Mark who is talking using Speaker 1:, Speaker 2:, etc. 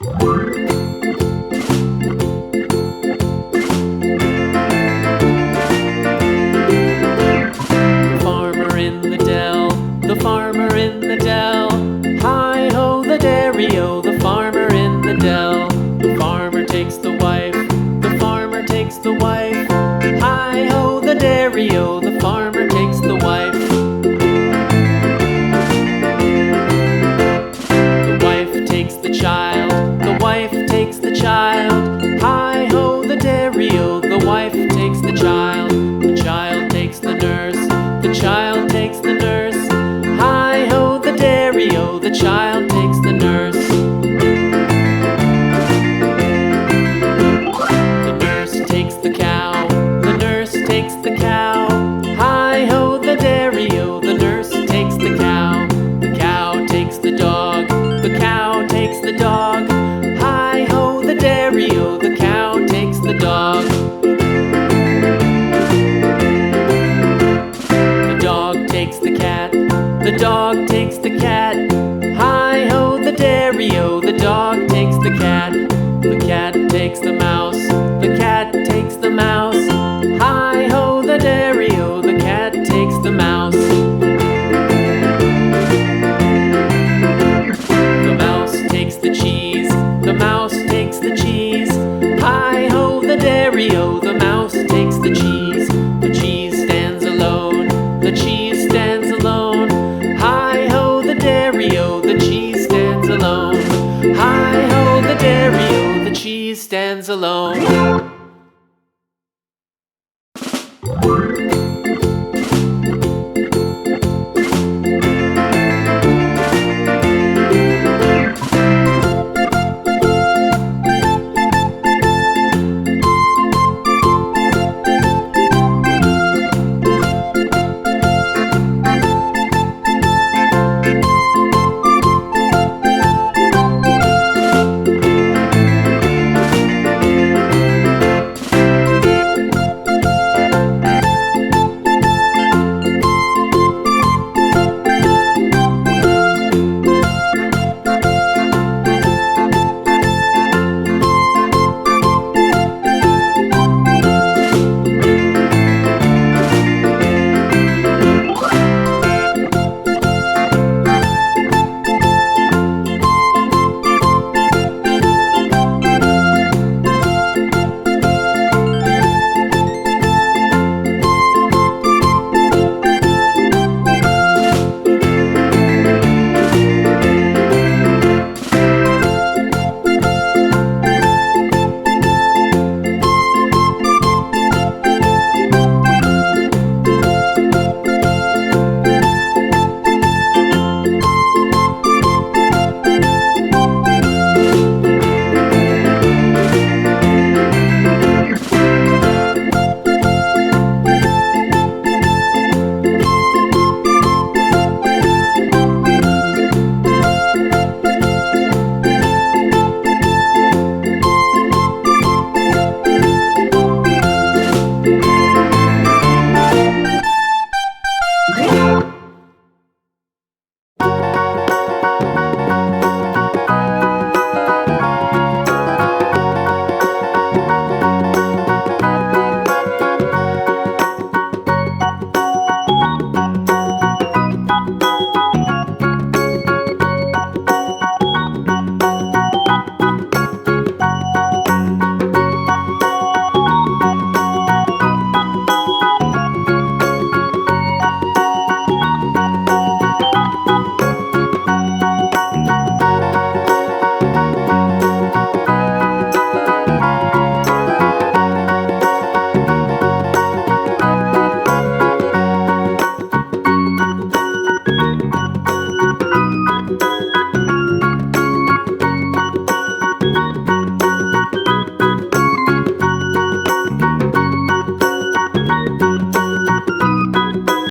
Speaker 1: Farmer in the dell, the farmer in the dell. Hi-ho the dairy-o, the farmer in the dell. The farmer takes the wife, the farmer takes the wife. Hi-ho the dairy-o, the farmer takes the wife. The wife takes the child, the wife takes the child. Hi-ho the dairy-o, the wife takes the child. The child takes the nurse, the child takes the nurse. Hi-ho the dairy-o, the child takes the nurse. The nurse takes the cow, the nurse takes the cow. Hi-ho the dairy-o, the nurse takes the cow. The cow takes the dog, the cow takes the dog. Hi-ho the dairy-o, the cow takes the dog. The dog takes the cat, the dog takes the cat. Hi-ho the dairy-o, the dog takes the cat. The cat takes the mouse, the cat takes the mouse. Hi-ho the dairy-o, the cat takes the mouse. The mouse takes the cheese, the mouse takes the cheese. Hi-ho the dairy-o, the mouse takes the cheese. The cheese stands alone, the cheese stands alone. Hi-ho the dairy-o, the cheese stands alone. Hi-ho the dairy-o, the cheese stands alone.